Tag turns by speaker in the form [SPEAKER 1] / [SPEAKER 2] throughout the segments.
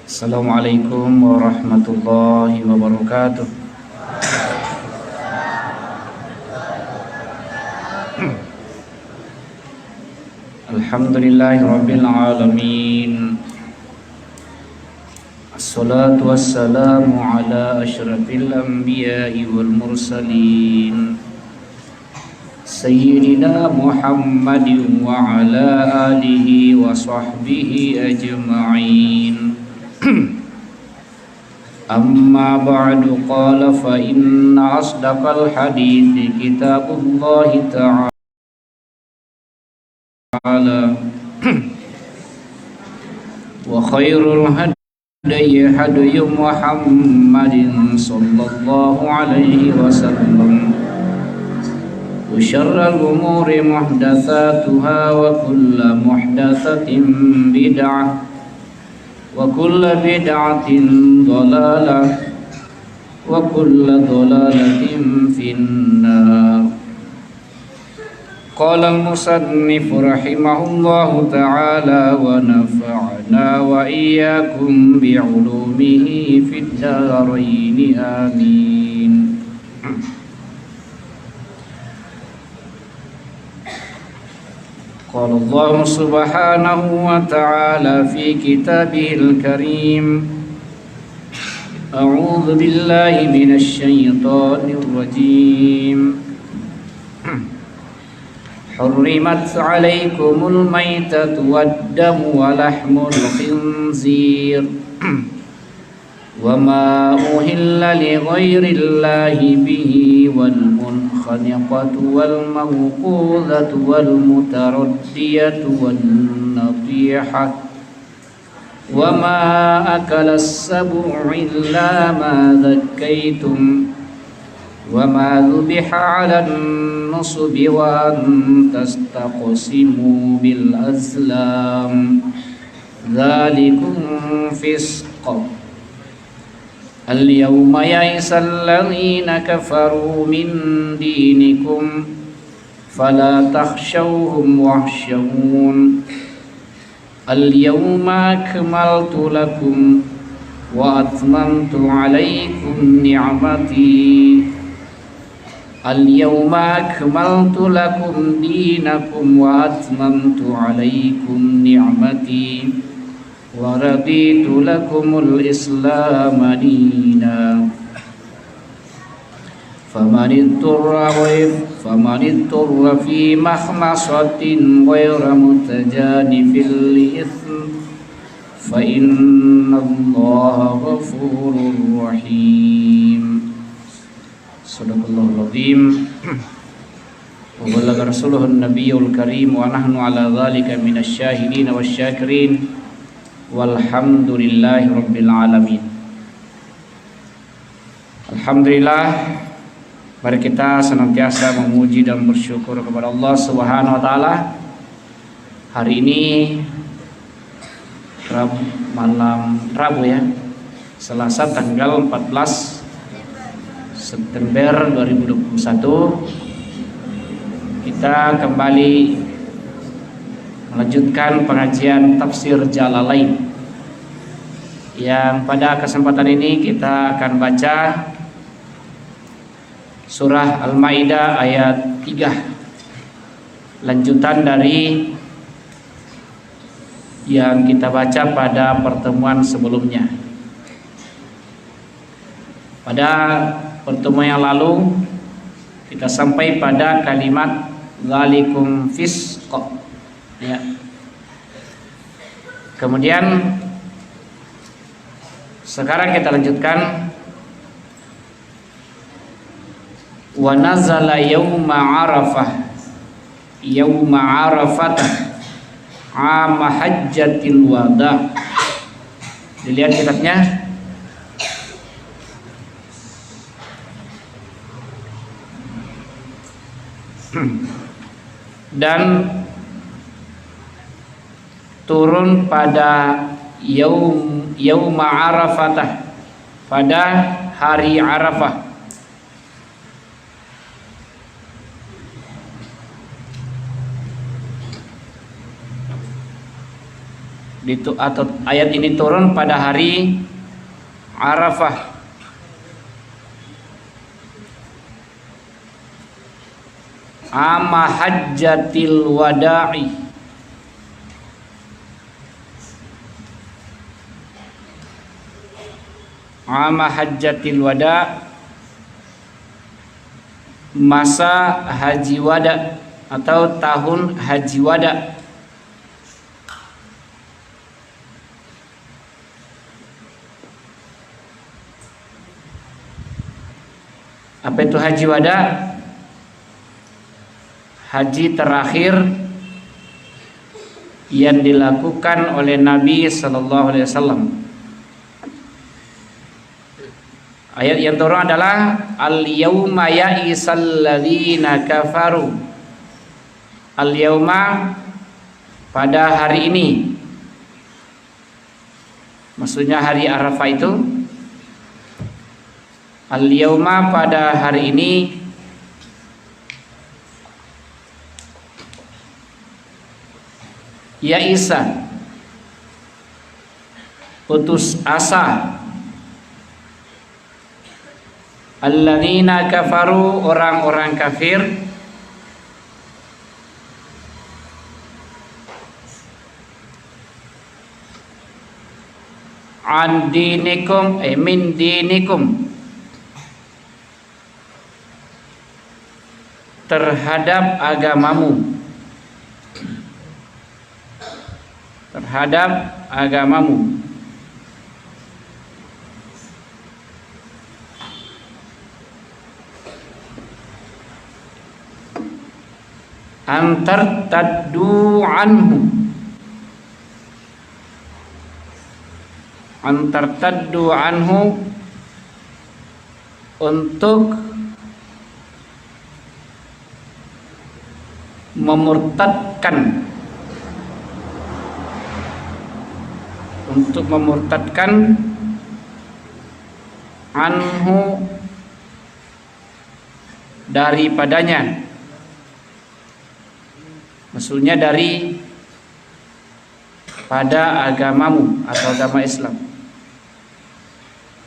[SPEAKER 1] Assalamualaikum warahmatullahi wabarakatuh. Alhamdulillahi rabbil alamin. Assalatu wassalamu ala asyrafil anbiya'i wal mursalin Sayyidina Muhammadin wa ala alihi wa sahbihi ajma'in. Amma ba'du, qala fa inna asdaqal hadithi kitabullahi ta'ala wa khairul hadi hadi Muhammadin sallallahu alaihi wasallam wa syarrul umuri muhdatsatuha wa kullu muhdatsatin bid'ah wa kullu bid'atin dhalalah wa kullu dhalalatin finnar. Qala al-musannif rahimahullahu ta'ala wa nafa'na wa iyyakum bi'ulumihi fid dharain amin. Qala Allah subhanahu wa ta'ala fi kitabihil karim. A'udzu billahi minasy syaithanir rajim. Hurrimat 'alaikumul maitatu wad-damu wa lahmul khinzir wa ma uhilla li ghairillahi bihi wal munkhaniqatu wal mawqudhatu wal mutaraddiyatu wan natihah wa ma akala as-sab'u illa ma dhakkaytum wa ma dhubiha 'alan nusubi wa an tastaqsimu bil azlam dzalikum fisq. Al-yawma ya'isal ladzina kafaru min dinikum fala takhshawhum wakhshawun. Al-yawma akmaltu lakum wa atmamtu 'alaykum ni'mati. Al-yawma akmaltu lakum dinakum wa atmamtu 'alaykum ni'mati wa raditu lakumul Islam dina. Faman itturra fi mahmasatin ghayra mutajanifil ithim fa innallaha ghafurur rahim. Sadaqallahul azim wa balagha rasuluhun nabiyyul karim wa nahnu ala dzalika minasy syahidin wasyakirin walhamdulillahi rabbil alamin. Alhamdulillah, mari kita senantiasa memuji dan bersyukur kepada Allah Subhanahu wa taala. Hari ini malam Rabu ya, Selasa tanggal 14 September 2021, kita kembali melanjutkan pengajian tafsir Jalalain, yang pada kesempatan ini kita akan baca surah Al-Maidah ayat 3, lanjutan dari yang kita baca pada pertemuan sebelumnya. Pada pertemuan yang lalu kita sampai pada kalimat dzalikum fisq ya. Kemudian sekarang kita lanjutkan wa nazala yauma arafatah ama hajjatil wada. Dilihat kitabnya. Dan turun pada yauma arafatah, pada hari Arafah. atau ayat ini turun pada hari Arafah. Ama hajjatil wada'i, ama hajjatil wada', masa haji wada atau tahun haji wada. Apa itu haji wada? Haji terakhir yang dilakukan oleh Nabi sallallahu alaihi wasallam. Ayat yang turun adalah al-yauma ya'isal ladzina kafaru. Al-yauma, pada hari ini. Maksudnya hari Arafah itu. Al-yauma, pada hari ini. Ya'isa, putus asa. Alladzina kafaru, orang-orang kafir. An dinikum, min dinikum, terhadap agamamu, terhadap agamamu. Antar taddu anhu, antar taddu anhu, untuk memurtadkan, untuk memurtadkan anhu, daripadanya. Maksudnya dari pada agamamu atau agama Islam.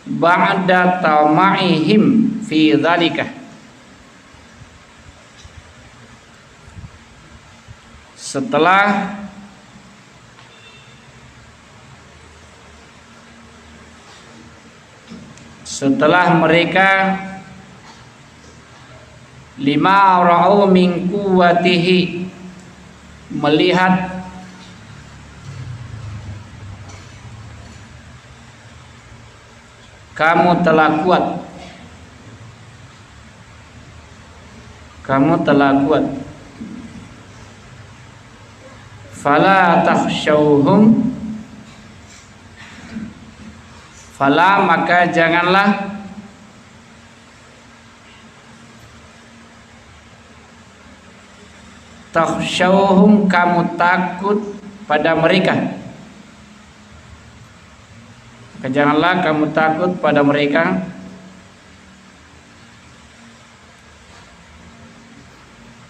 [SPEAKER 1] Ba'da tama'ihim fi dzalika, setelah mereka lima ra'au min quwwatihi, melihat kamu telah kuat, kamu telah kuat. Fala takhshawhum, fala, maka janganlah takhshawhum, kamu takut pada mereka. Maka janganlah kamu takut pada mereka.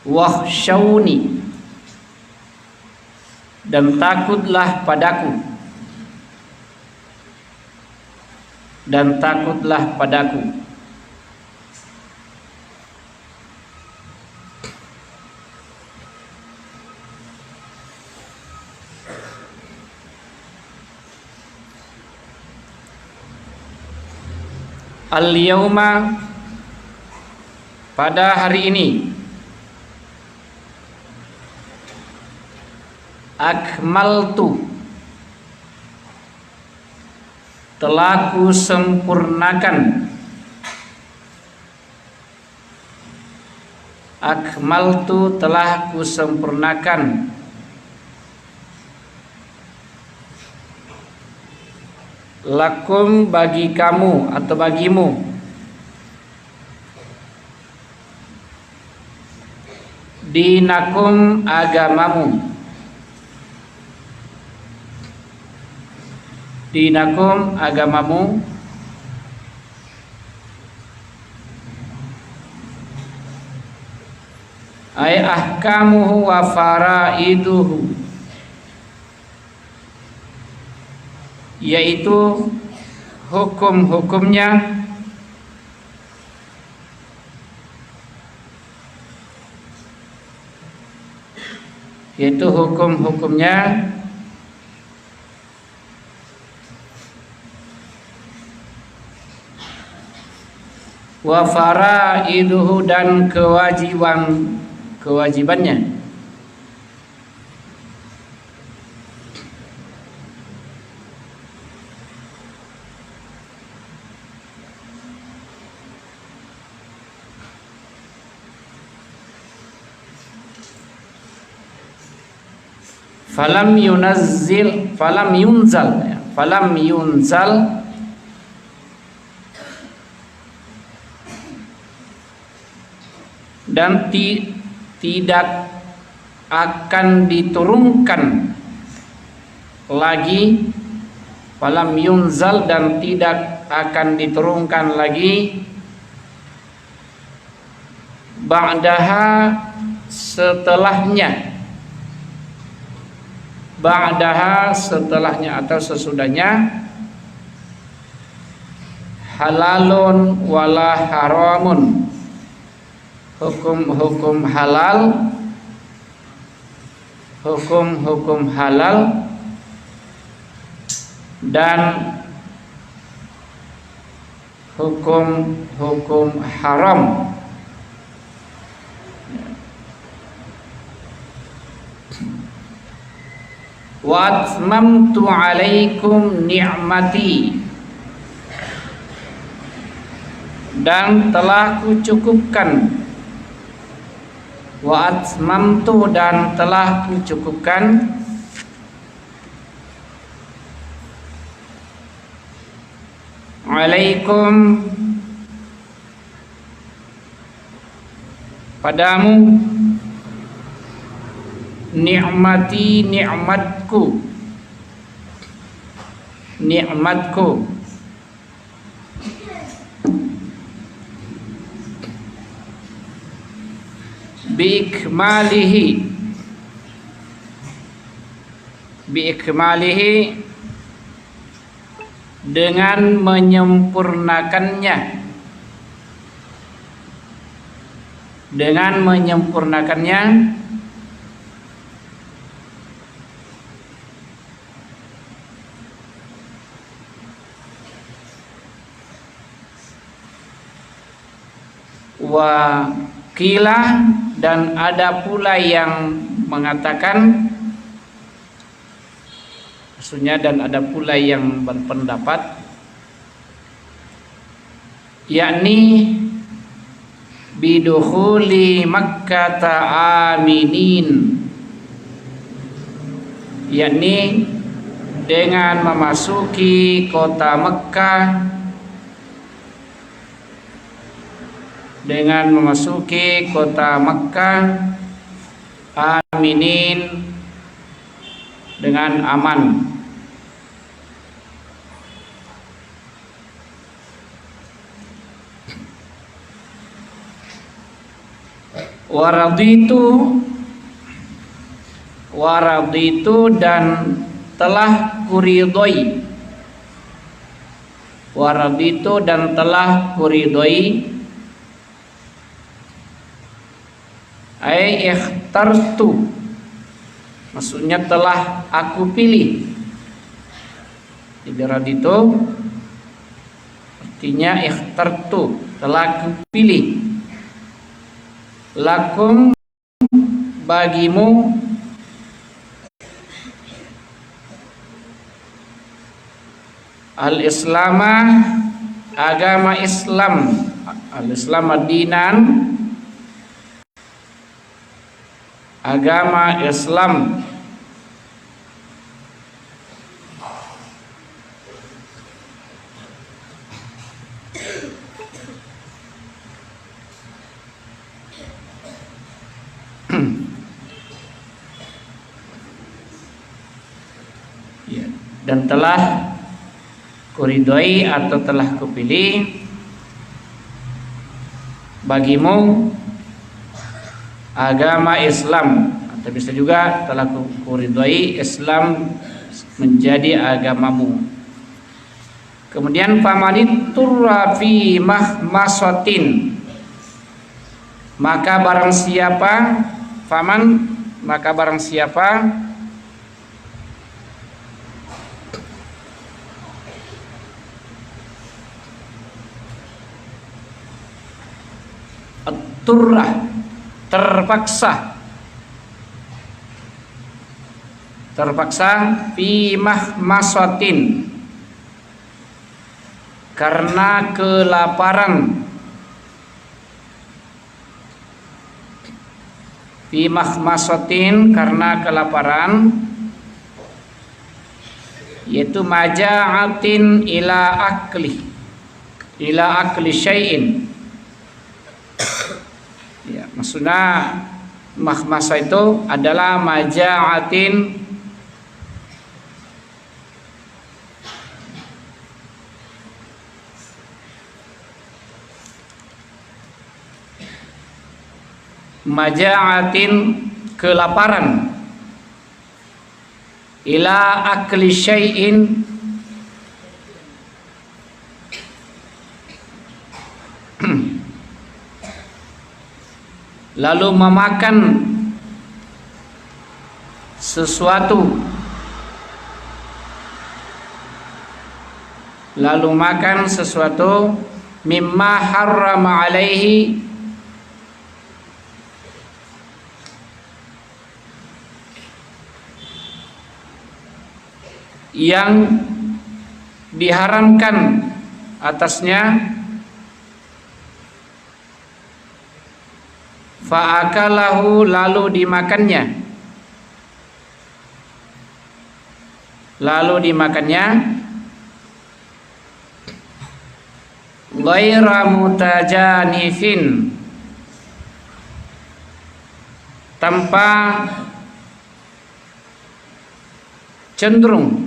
[SPEAKER 1] Wakhshawni, dan takutlah padaku, dan takutlah padaku. Al-yauma, pada hari ini. Akmaltu, telah ku sempurnakan. Akmaltu, telah ku sempurnakan. Lakum, bagi kamu atau bagimu. Dinakum, agamamu. Dinakum, agamamu. Ay ahkamuhu wa faraiduhu, yaitu hukum-hukumnya wa faraiduhu dan kewajibannya. Falam yunzal dan tidak akan diturunkan lagi, falam yunzal dan tidak akan diturunkan lagi, ba'daha setelahnya atau sesudahnya, halalun wala haramun, hukum-hukum halal dan hukum haram. Wa atmamtu alaikum ni'mati, dan telah kucukupkan, wa atmamtu dan telah kucukupkan, alaikum padamu, ni'mati ni'matku biikmalihi dengan menyempurnakannya, wa qila dan ada pula yang mengatakan, maksudnya dan ada pula yang berpendapat, yakni bidukhuli Makkah aminin, yakni dengan memasuki kota Mekkah, aminin dengan aman. Waraditu dan telah kuridhoi, ai ikhtartu, maksudnya telah aku pilih. Jadi raditu artinya ikhtartu, telah aku pilih, lakum bagimu, al-islamah agama Islam, al-islam dinan agama Islam, dan telah kuridhoi atau telah kupilih bagimu agama Islam, atau bisa juga telah kuridhoi Islam menjadi agamamu. Kemudian famanitturra fi mahmasatin, maka barang siapa, faman, maka barang siapa turrah, terpaksa fi mahmasatin, karena kelaparan, fi mahmasatin, karena kelaparan, yaitu maja'atin ila akli syai'in. Ya, maksudnya mahmasa itu adalah maja'atin kelaparan, ila akli syai'in, lalu memakan sesuatu, mimma harrama alaihi, yang diharamkan atasnya, fa'akalahu, lalu dimakannya, ghaira mutajanifin, tanpa cenderung,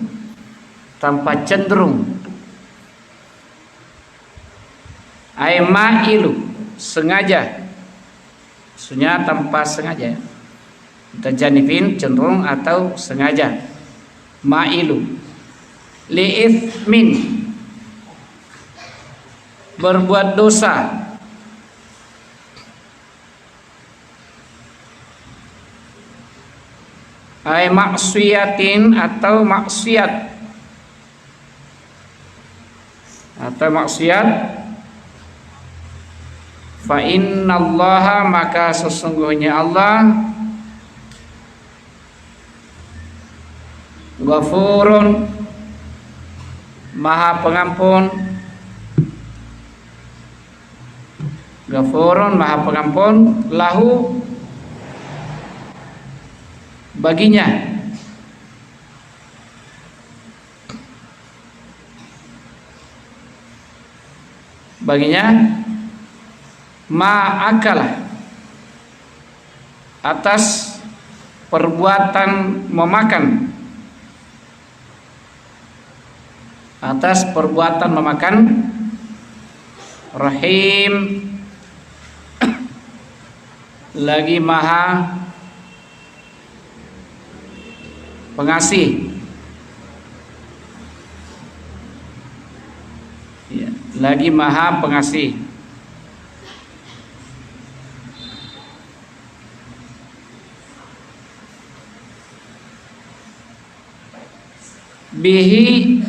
[SPEAKER 1] ay ma'ilu, sengaja, maksudnya tanpa sengaja, mutajanifin cenderung atau sengaja, ma'ilu, li'ithmin, berbuat dosa, ay maksiatin, atau maksiat, fa innallaha, maka sesungguhnya Allah, ghafurun, maha pengampun, lahu, baginya, ma'akalah, atas perbuatan memakan, rahim, lagi maha pengasih, ya, lagi maha pengasih. Bihi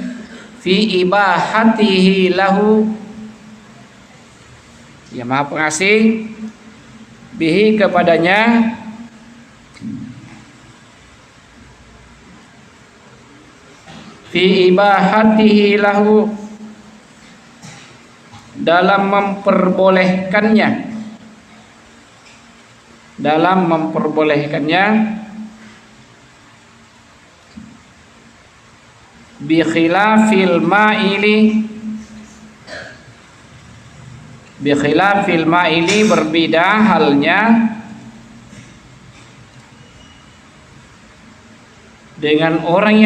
[SPEAKER 1] fi ibahatihi lahu, ya maha pengasih bihi, kepadanya, fi ibahatihi lahu, dalam memperbolehkannya, bi khilafil ma'ili, berbeda halnya dengan orang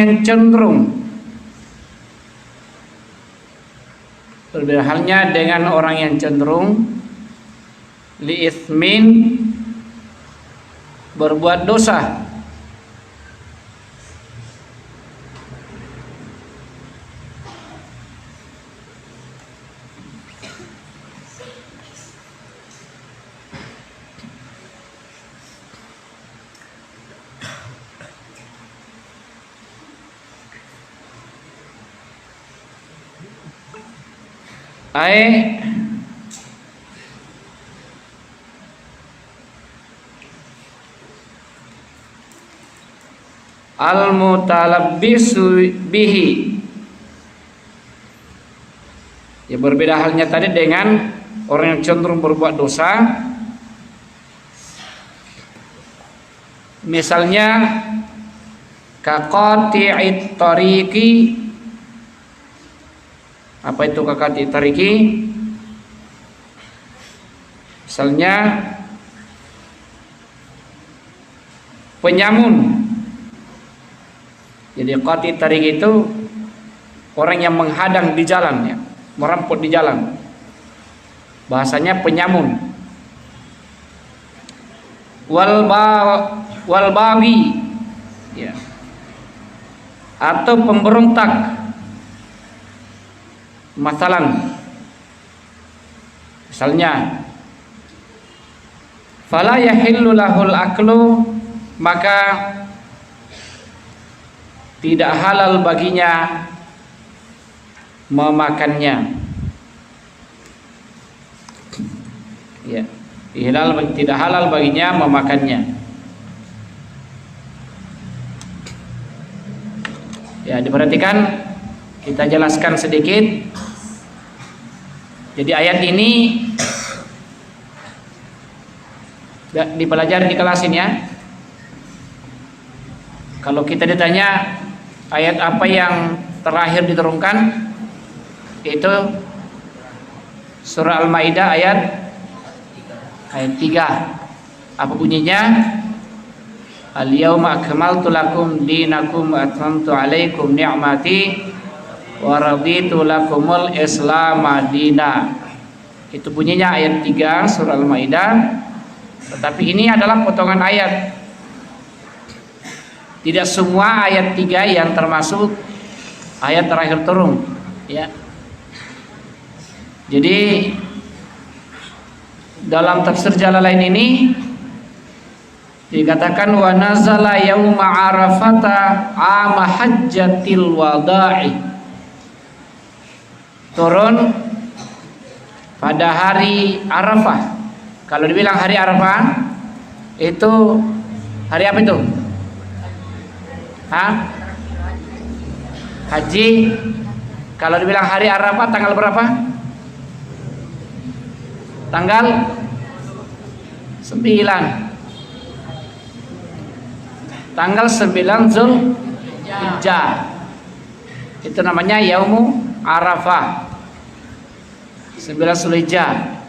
[SPEAKER 1] yang cenderung, li'ithmin, berbuat dosa, ai al-mutalabbisu bihi. Ya, berbeda halnya tadi dengan orang yang cenderung berbuat dosa. Misalnya kaqati'it tariqi. Apa itu kaqati'it tariqi? Misalnya penyamun. Jadi qati'it tariqi itu orang yang menghadang di jalan, ya, merampok di jalan. Bahasanya penyamun. Wal baghi, ya, atau pemberontak. Misalnya fala yahillu lahul aklu, maka tidak halal baginya memakannya. Ya, tidak halal baginya memakannya. Ya, diperhatikan, kita jelaskan sedikit. Jadi ayat ini dipelajari di kelas ini, ya. Kalau kita ditanya ayat apa yang terakhir diturunkan, itu surah Al-Maidah ayat 3. Apa bunyinya? Al-yawma akmaltu lakum dinakum wa atmamtu alaikum ni'mati wa raditu lakumul islama dina. Itu bunyinya ayat 3 surah Al-Maidah. Tetapi ini adalah potongan ayat. Tidak semua ayat 3 yang termasuk ayat terakhir turun, ya. Jadi dalam tafsir Jalalain ini dikatakan wa nazala yauma arafata ama hajjatil wada'i. Turun pada hari Arafah. Kalau dibilang hari Arafah itu hari apa itu? Haji. Kalau dibilang hari Arafah tanggal berapa? Tanggal 9. Tanggal 9 Zulhijjah. Itu namanya Yaumu Arafah. 9 Zulhijjah.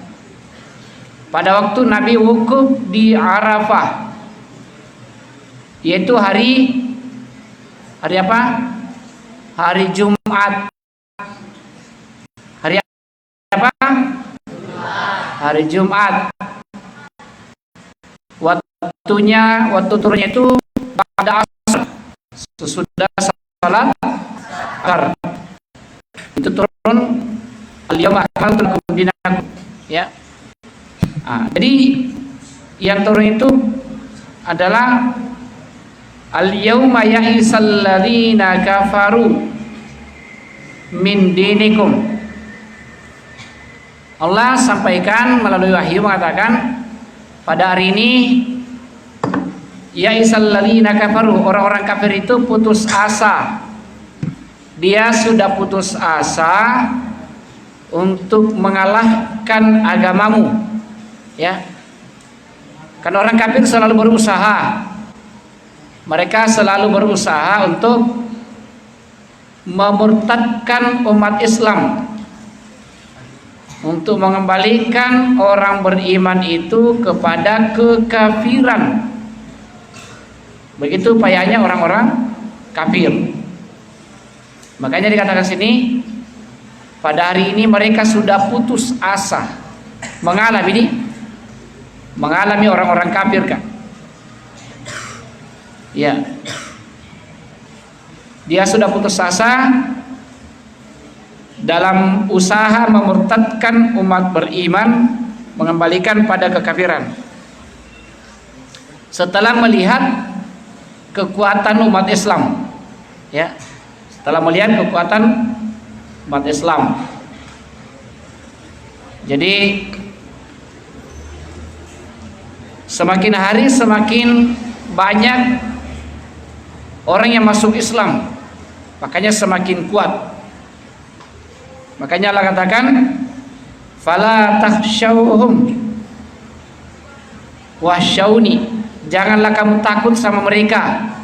[SPEAKER 1] Pada waktu Nabi wukuf di Arafah, yaitu hari apa? Hari Jumat. Hari apa? Hari Jumat. Waktu turunnya itu pada asar, sesudah salat asar. Itu turun al-yawma akmaltu lakum dinakum, ya. Jadi yang turun itu adalah al-yawma ya'isal ladzina kafaru min dinikum. Allah sampaikan melalui wahyu mengatakan pada hari ini ya'isal ladzina kafaru, orang-orang kafir itu putus asa. Dia sudah putus asa untuk mengalahkan agamamu, ya. Kan orang kafir selalu berusaha. Mereka selalu berusaha untuk memurtadkan umat Islam, untuk mengembalikan orang beriman itu kepada kekafiran. Begitu payahnya orang-orang kafir. Makanya dikatakan sini, pada hari ini mereka sudah putus asa. Mengalami orang-orang kafir, kan? Ya. Dia sudah putus asa dalam usaha memurtadkan umat beriman, mengembalikan pada kekafiran. Setelah melihat kekuatan umat Islam, ya. Setelah melihat kekuatan umat Islam, Jadi semakin hari semakin banyak orang yang masuk Islam, makanya semakin kuat. Makanya Allah katakan, fala takhshawhum wahsyauni, janganlah kamu takut sama mereka,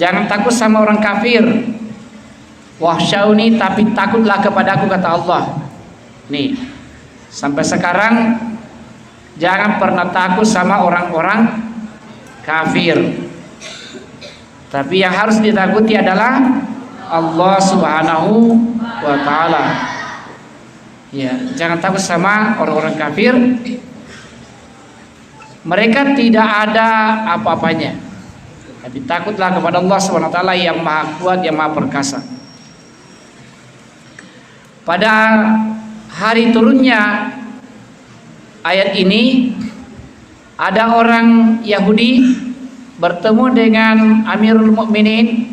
[SPEAKER 1] jangan takut sama orang kafir. Wahsyauni, tapi takutlah kepadaku, kata Allah. Nih, sampai sekarang jangan pernah takut sama orang-orang kafir, tapi yang harus ditakuti adalah Allah Subhanahu wa ta'ala. Ya, jangan takut sama orang-orang kafir. Mereka tidak ada apa-apanya, tapi takutlah kepada Allah Subhanahu wa ta'ala yang maha kuat, yang maha perkasa. Pada hari turunnya ayat ini, ada orang Yahudi bertemu dengan Amirul Mukminin.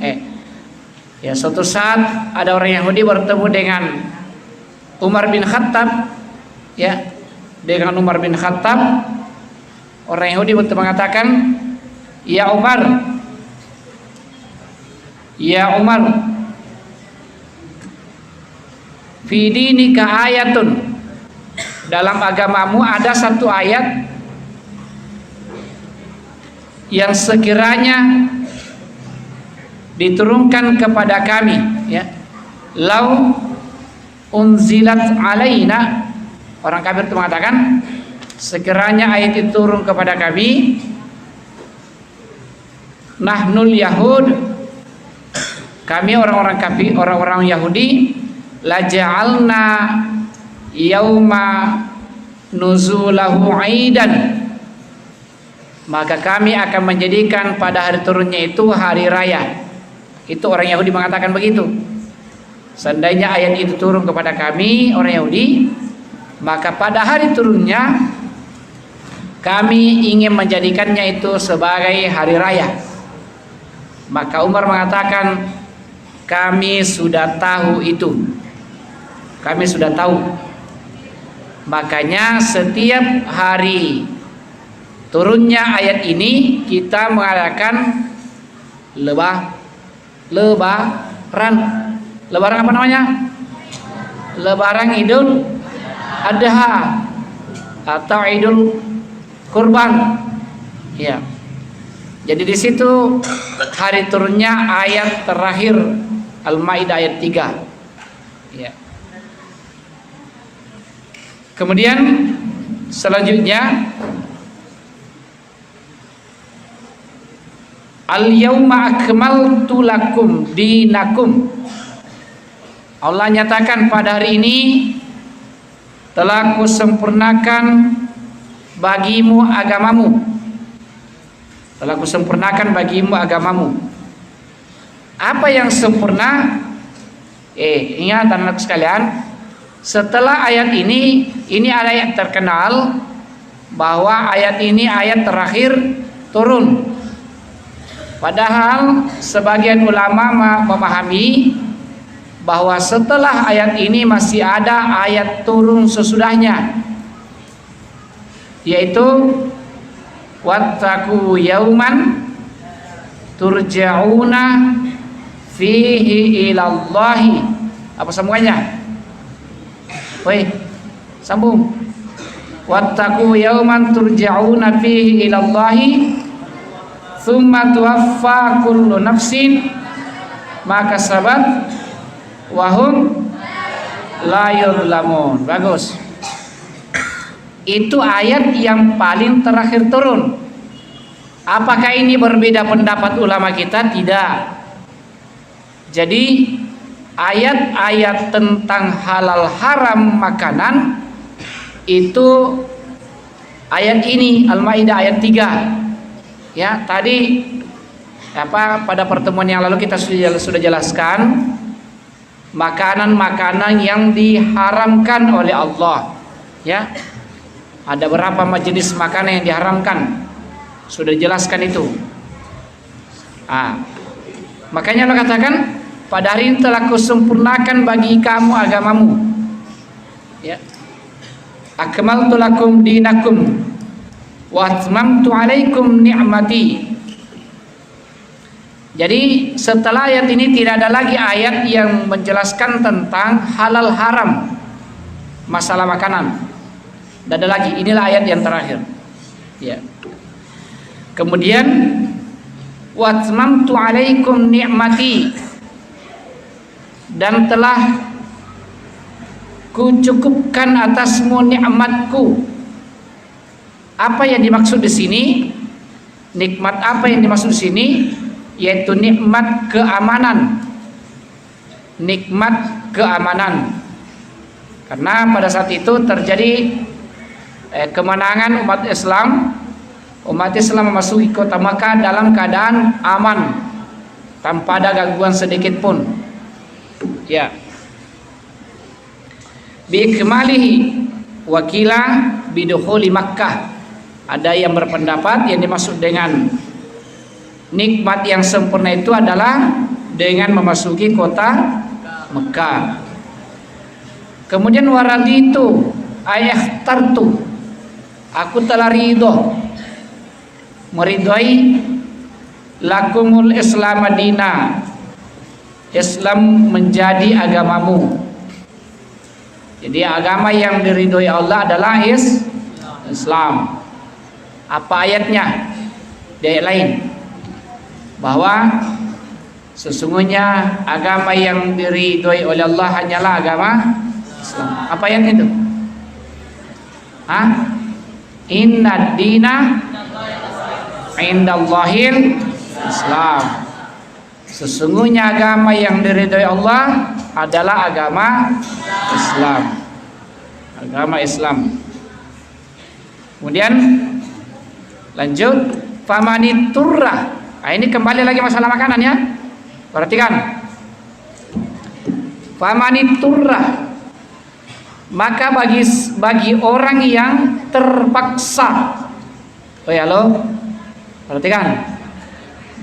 [SPEAKER 1] Suatu saat ada orang Yahudi bertemu dengan Umar bin Khattab, dengan Umar bin Khattab. Orang Yahudi mengatakan, ya Umar, fi dinika ayatun, dalam agamamu ada satu ayat yang sekiranya diturunkan kepada kami, lau unzilat alaina. Orang kafir itu mengatakan, sekiranya ayat itu turun kepada kami, nahnul yahud, kami orang-orang kafir, orang-orang Yahudi, la ja'alna yauma nuzulahu aidan, maka kami akan menjadikan pada hari turunnya itu hari raya. Itu orang Yahudi mengatakan begitu. Seandainya ayat itu turun kepada kami orang Yahudi, maka pada hari turunnya kami ingin menjadikannya itu sebagai hari raya. Maka Umar mengatakan, kami sudah tahu itu, kami sudah tahu. Makanya setiap hari turunnya ayat ini kita mengadakan lebaran. Lebaran apa namanya? Lebaran Idul Adha atau Idul Kurban. Ya. Jadi di situ hari turunnya ayat terakhir Al-Maidah ayat 3. Ya. Kemudian selanjutnya, al-yauma akmaltu lakum dinakum. Allah nyatakan pada hari ini telah kusempurnakan bagimu agamamu. Telah kusempurnakan bagimu agamamu. Apa yang sempurna? Ingat anak sekalian, setelah ayat ini ada ayat terkenal bahwa ayat ini ayat terakhir turun. Padahal sebagian ulama memahami bahwa setelah ayat ini masih ada ayat turun sesudahnya, yaitu wattaqu yauman turja'una fihi ilallahi. Apa semuanya? Woi, sambung. Wattaqu yauman turja'una fihi ilallahi tsumma tuwaffa kullu nafsin ma kasabat wa hum la yuzlamun. Bagus. Itu ayat yang paling terakhir turun. Apakah ini berbeda pendapat ulama kita? Tidak. Jadi ayat-ayat tentang halal haram makanan itu ayat ini Al-Maidah ayat 3. Ya, tadi pada pertemuan yang lalu kita sudah jelaskan makanan-makanan yang diharamkan oleh Allah. Ya. Ada berapa jenis makanan yang diharamkan? Sudah dijelaskan itu. Makanya Allah katakan, pada hari ini telah kusempurnakan bagi kamu agamamu. Ya. akmaltu lakum dinakum wa atmamtu alaikum ni'mati. Jadi setelah ayat ini tidak ada lagi ayat yang menjelaskan tentang halal haram masalah makanan. Tidak ada lagi. Inilah ayat yang terakhir. Ya. Kemudian wa atmamtu alaikum ni'mati, dan telah kucukupkan atasmu nikmatku. Apa yang dimaksud di sini? Nikmat apa yang dimaksud di sini? Yaitu nikmat keamanan. Nikmat keamanan. Karena pada saat itu terjadi kemenangan umat Islam. Umat Islam memasuki kota Makkah dalam keadaan aman, tanpa ada gangguan sedikit pun. Ya. Biikmalihi wakila bidukhuli Makkah. Ada yang berpendapat yang dimaksud dengan nikmat yang sempurna itu adalah dengan memasuki kota Mekah. Kemudian waraditu ayahtartu, aku telah ridho, meridhoi lakumul Islam madina, Islam menjadi agamamu. Jadi agama yang diridhoi Allah adalah Islam. Apa ayatnya? Di ayat lain bahwa sesungguhnya agama yang diridhoi oleh Allah hanyalah agama Islam. Apa yang itu? Inna dina indallahil Islam. Sesungguhnya agama yang diridhoi Allah adalah agama Islam. Agama Islam. Kemudian lanjut, famaniturra. Nah, ini kembali lagi masalah makanan ya. Perhatikan. Famaniturra, maka bagi orang yang terpaksa. Oh ya lo, perhatikan.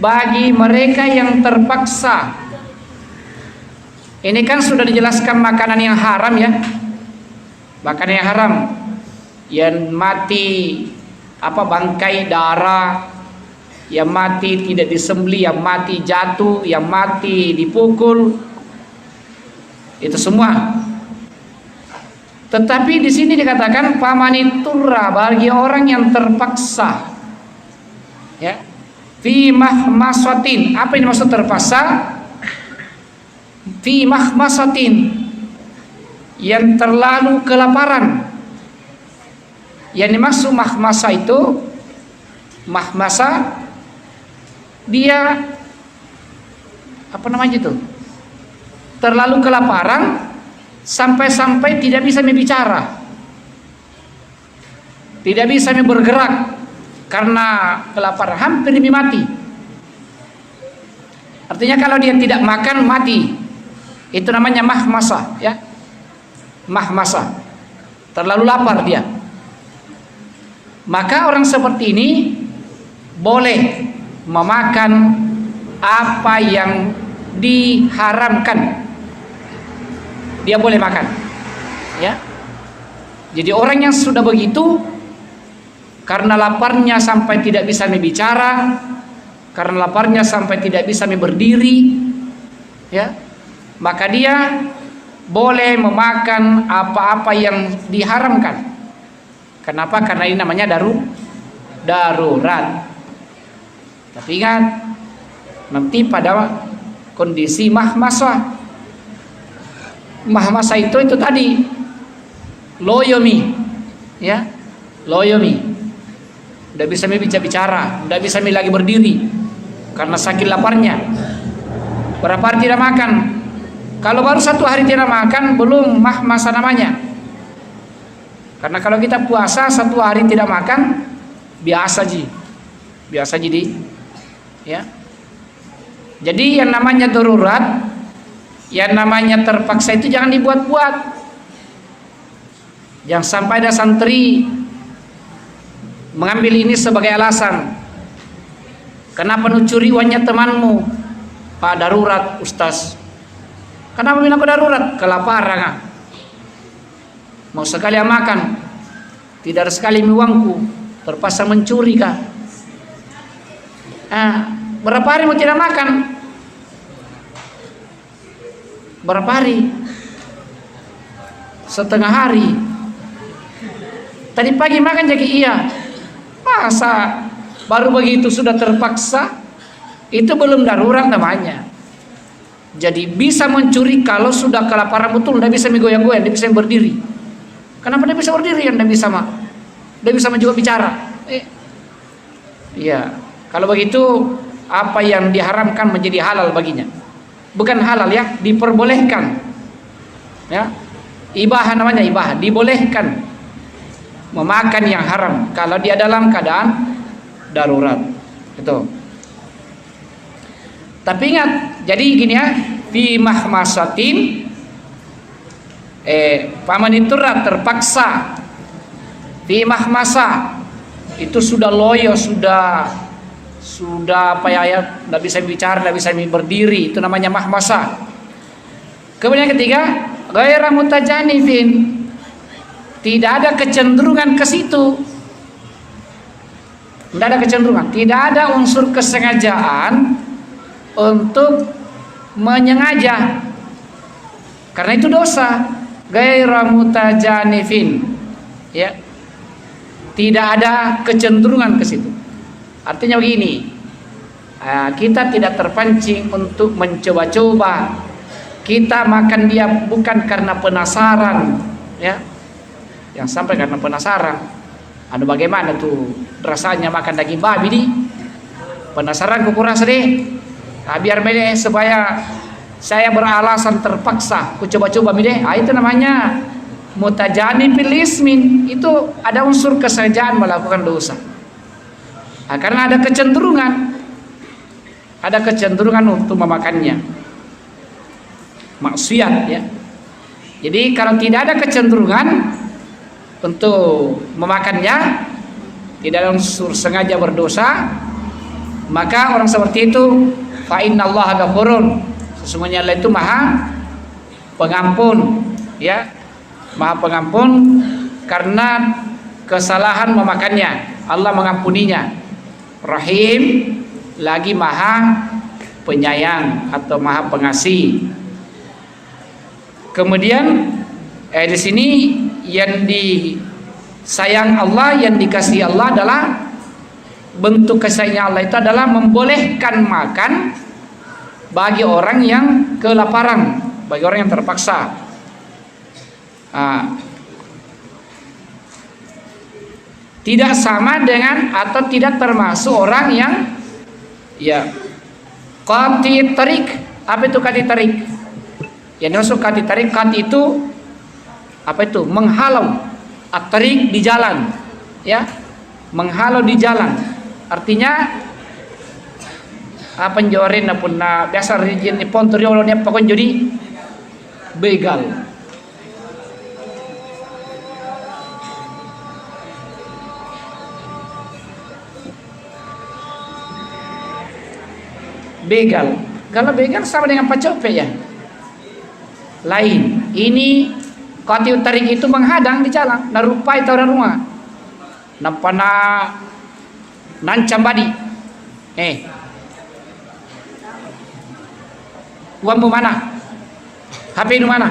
[SPEAKER 1] Bagi mereka yang terpaksa. Ini kan sudah dijelaskan makanan yang haram ya. Makanan yang haram, yang mati bangkai darah, yang mati tidak disembelih, yang mati jatuh, yang mati dipukul, itu semua. Tetapi di sini dikatakan famaniturra, bagi orang yang terpaksa, ya, fi mahmasatin. Apa yang dimaksud terpaksa? Fi mahmasatin, yang terlalu kelaparan. Yang dimaksud mahmasa itu, mahmasa dia terlalu kelaparan sampai-sampai tidak bisa berbicara, tidak bisa bergerak karena kelaparan, hampir mati. Artinya kalau dia tidak makan mati. Itu namanya mahmasa ya. Mahmasa, terlalu lapar dia. Maka orang seperti ini boleh memakan apa yang diharamkan. Dia boleh makan. Ya. Jadi orang yang sudah begitu, karena laparnya sampai tidak bisa berbicara, karena laparnya sampai tidak bisa berdiri, ya, maka dia boleh memakan apa-apa yang diharamkan. Kenapa? Karena ini namanya darurat. Tapi ingat, nanti pada kondisi mahmasa. Mahmasa itu tadi loyomi, ya, loyomi. Udah bisa bicara, udah bisa lagi berdiri karena sakit laparnya. Berapa hari tidak makan? Kalau baru 1 hari tidak makan, belum mahmasa namanya. Karena kalau kita puasa 1 hari tidak makan, biasa jadi, ya. Jadi yang namanya darurat, yang namanya terpaksa itu jangan dibuat-buat. Jangan sampai ada santri mengambil ini sebagai alasan. Kenapa mencuri uangnya temanmu? Pak, darurat Ustaz. Kenapa bilang darurat? Kelaparan. Mau sekali makan, tidak ada sekali uangku, terpaksa mencuri kah? Berapa hari mau tidak makan? Berapa hari? Setengah hari. Tadi pagi makan jadi iya. Masa baru begitu sudah terpaksa? Itu belum darurat namanya. Jadi bisa mencuri kalau sudah kelaparan betul, tidak bisa goyang-goyang, tidak bisa berdiri. Kenapa tidak bisa berdiri? Yang tidak bisa tidak bisa juga bicara. Iya. Kalau begitu, apa yang diharamkan menjadi halal baginya. Bukan halal ya, diperbolehkan. Ya, ibahah namanya, ibahah, dibolehkan memakan yang haram kalau dia dalam keadaan darurat. Itu. Tapi ingat, jadi gini ya, fi mahmasatin, paman itu terpaksa, fi mahmasa itu sudah loyo, sudah apa ya, tidak bisa bicara, tidak bisa berdiri, itu namanya mahmasa. Kemudian ketiga, ghaira mutajanifin, tidak ada kecenderungan ke situ, tidak ada kecenderungan, tidak ada unsur kesengajaan untuk menyengaja, karena itu dosa. Ghaira mutajanifin, ya, tidak ada kecenderungan ke situ. Artinya begini, kita tidak terpancing untuk mencoba-coba. Kita makan dia bukan karena penasaran, ya. Yang sampai karena penasaran. Bagaimana tuh rasanya makan daging babi nih? Penasaran ku rasa deh. Biar mede supaya saya beralasan terpaksa ku coba-coba mede. Itu namanya mutajani filismin. Itu ada unsur kesengajaan melakukan dosa. Karena ada kecenderungan untuk memakannya, maksiat ya. Jadi kalau tidak ada kecenderungan untuk memakannya, tidak ada unsur sengaja berdosa, maka orang seperti itu fa innallaha ghafurun, sesungguhnya Allah itu maha pengampun, ya, maha pengampun karena kesalahan memakannya, Allah mengampuninya. Rahim, lagi maha penyayang atau maha pengasih. Kemudian di sini yang disayang Allah, yang dikasihi Allah adalah bentuk kasihnya Allah itu adalah membolehkan makan bagi orang yang kelaparan, bagi orang yang terpaksa. Tidak sama dengan atau tidak termasuk orang yang ya qati tarik. Apa itu qati tarik? Yang masuk qati tarik, qati itu apa itu? Menghalau. At-tarik di jalan, ya, menghalau di jalan. Artinya apa njorin pun biasa rijin ni pon toriolo ni pokon jadi begal. Begal, kalau begal sama dengan pacope ya, lain. Ini qati tarik itu menghadang di jalan, narupai tau rumah, nampana nancam badi, uangmu mana, HP di mana,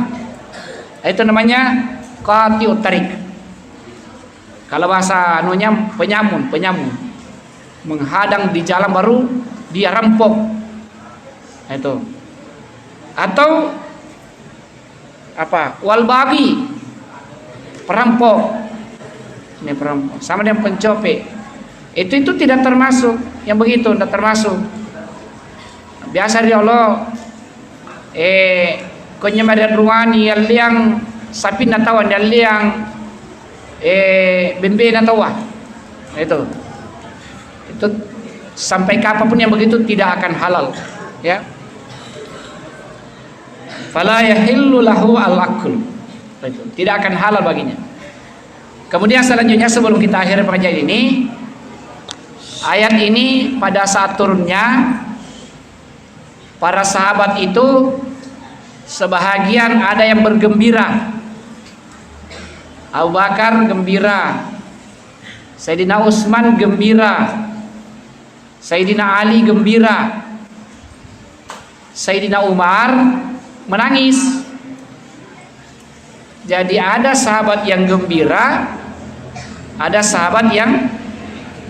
[SPEAKER 1] itu namanya qati tarik. Kalau bahasa anunya penyamun, menghadang di jalan baru dia rampok. Itu atau apa, wal babi, perampok. Ini perampok sama dengan pencope. Itu tidak termasuk yang begitu, tidak termasuk. Biasa dia Allah kenyamaran ruani yang sapi natawan yang bembe natawa. Itu sampai kapanpun yang begitu tidak akan halal, ya. Fala yahillu lahu al-akul. Itu tidak akan halal baginya. Kemudian selanjutnya sebelum kita akhiri pengajian ini, ayat ini pada saat turunnya para sahabat itu sebahagian ada yang bergembira. Abu Bakar gembira, Sayyidina Utsman gembira, Sayyidina Ali gembira, Sayyidina Umar menangis. Jadi ada sahabat yang gembira, ada sahabat yang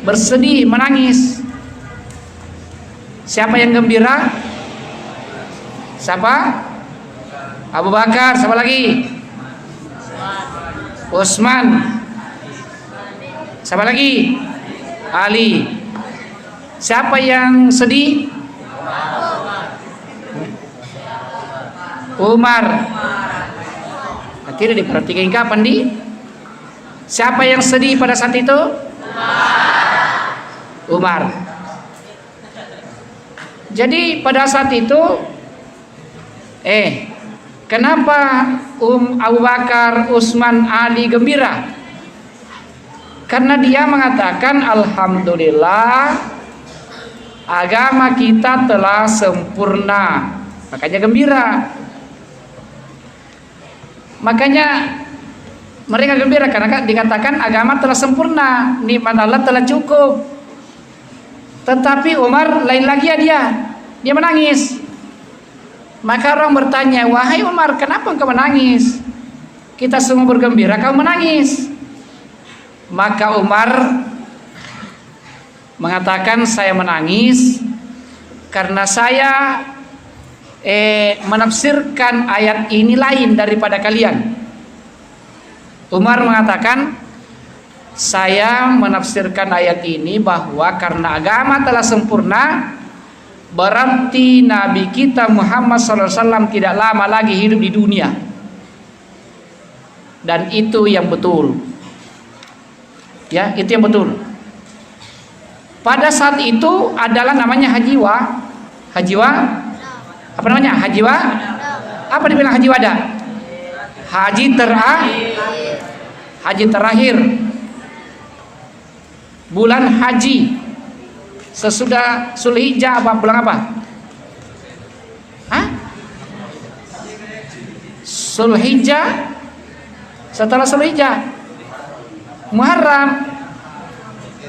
[SPEAKER 1] bersedih, menangis. Siapa yang gembira? Siapa? Abu Bakar. Siapa lagi? Utsman. Siapa lagi? Ali. Siapa yang sedih? Umar. Tidak diperhatikan kapan di? Siapa yang sedih pada saat itu? Umar. Jadi pada saat itu kenapa Abu Bakar, Utsman, Ali gembira? Karena dia mengatakan alhamdulillah agama kita telah sempurna. Makanya gembira. Makanya mereka gembira karena dikatakan agama telah sempurna, nikmat Allah telah cukup. Tetapi Umar lain lagi ya, dia menangis. Maka orang bertanya, wahai Umar, kenapa engkau menangis? Kita semua bergembira, kau menangis. Maka Umar mengatakan, saya menangis karena saya menafsirkan ayat ini lain daripada kalian. Umar mengatakan, saya menafsirkan ayat ini bahwa karena agama telah sempurna, berarti Nabi kita Muhammad SAW tidak lama lagi hidup di dunia. Dan itu yang betul. Ya, itu yang betul. Pada saat itu adalah namanya hajiwa. Hajiwa? Apa namanya? Hajiwa? Apa dibilang haji wada? Haji terakhir. Bulan haji sesudah Zulhijjah apa bulan apa? Zulhijjah. Setelah Zulhijjah Muharram,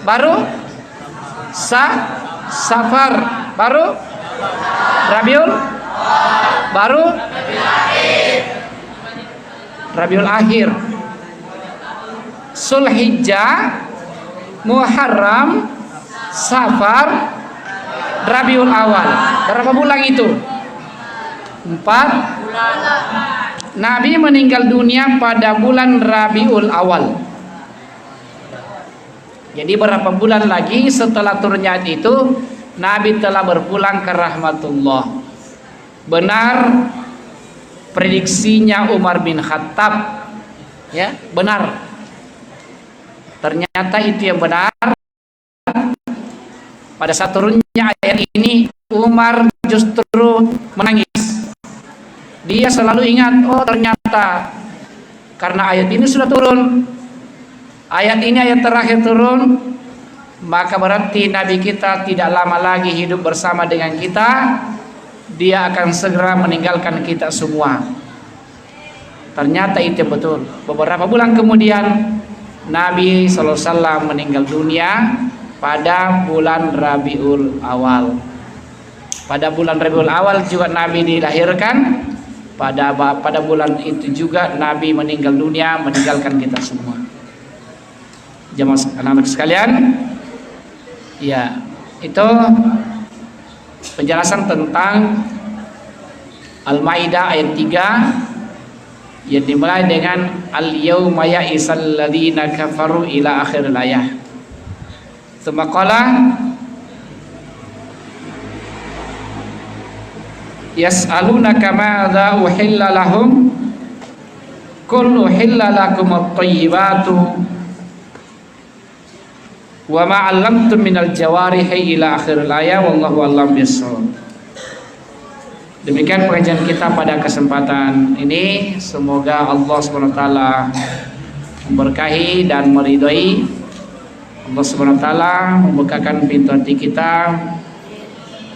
[SPEAKER 1] baru Safar, baru Rabiul, baru Rabiul Akhir. Zulhijjah, Muharram, Safar, Rabiul Awal. Berapa bulan itu? 4 bulan. Nabi meninggal dunia pada bulan Rabiul Awal. Jadi berapa bulan lagi setelah turunnya ayat itu, Nabi telah berpulang ke rahmatullah. Benar prediksinya Umar bin Khattab, ya, benar. Ternyata itu yang benar. Pada saat turunnya ayat ini, Umar justru menangis. Dia selalu ingat, oh ternyata karena ayat ini sudah turun, ayat ini ayat terakhir turun, maka berarti Nabi kita tidak lama lagi hidup bersama dengan kita. Dia akan segera meninggalkan kita semua. Ternyata itu betul. Beberapa bulan kemudian Nabi SAW meninggal dunia pada bulan Rabiul Awal. Pada bulan Rabiul Awal juga Nabi dilahirkan. Pada bulan itu juga Nabi meninggal dunia, meninggalkan kita semua. Jemaah anak-anak sekalian, ya, itu penjelasan tentang Al-Maidah ayat 3 yang dimulai dengan al-yauma ya'isal ladzina kafaru ila akhir ayat. Tsumma qala yas'alunaka madza uhilla lahum qul uhilla lakum at-thayyibatu wa ma 'allamtum minal jawarihi ila akhir ayat wallahu a'lam bissawab. Demikian pengajian kita pada kesempatan ini. Semoga Allah SWT memberkahi dan meridhai. Allah SWT membukakan pintu hati kita,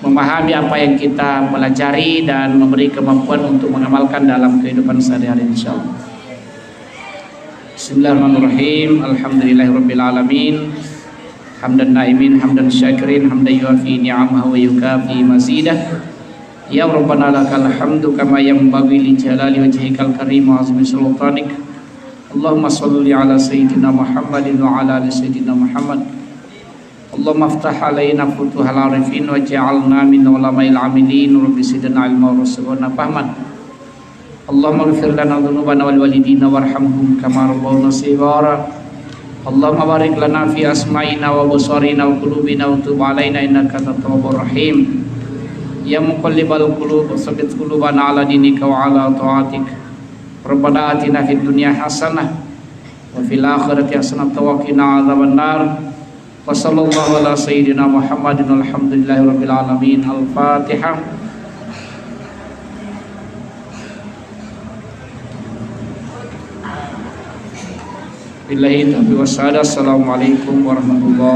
[SPEAKER 1] memahami apa yang kita pelajari dan memberi kemampuan untuk mengamalkan dalam kehidupan sehari-hari insyaallah. Bismillahirrahmanirrahim. Alhamdulillahirabbil alamin. Hamdan naimin, hamdan syakirin, hamdan yuafi ni'amahu wa yukafi mazidah. Ya Rabbana lakal hamdu kama yanbaghi li jalali wajhikal karim wa azmi sultanik. Allahumma shalli ala sayyidina Muhammadin wa ala ali sayyidina Muhammad. Allahumma aftah alaina futuhal arifin wa ja'alna min ulama'il amilin rabbi sidna ilma wa rasulana fahman. Allahumma ighfir lana dhunubana wal walidina warhamhum kama rabbawna shighara. Allahumma barik lana fi asma'ina wa basarina wa qulubina wa tub alaina innaka antat tawwabur rahim. Ya muqallibal qulub tsabbit qulubana ala dinika wa ala ta'atik. Rabbana atina fid dunya hasanah wa fil akhirati hasanah wa qina adzabannar. Wa sallallahu ala sayyidina Muhammadin walhamdulillahi rabbil alamin. Al-Fatihah. Billahi taufiq wassalam. Assalamualaikum warahmatullahi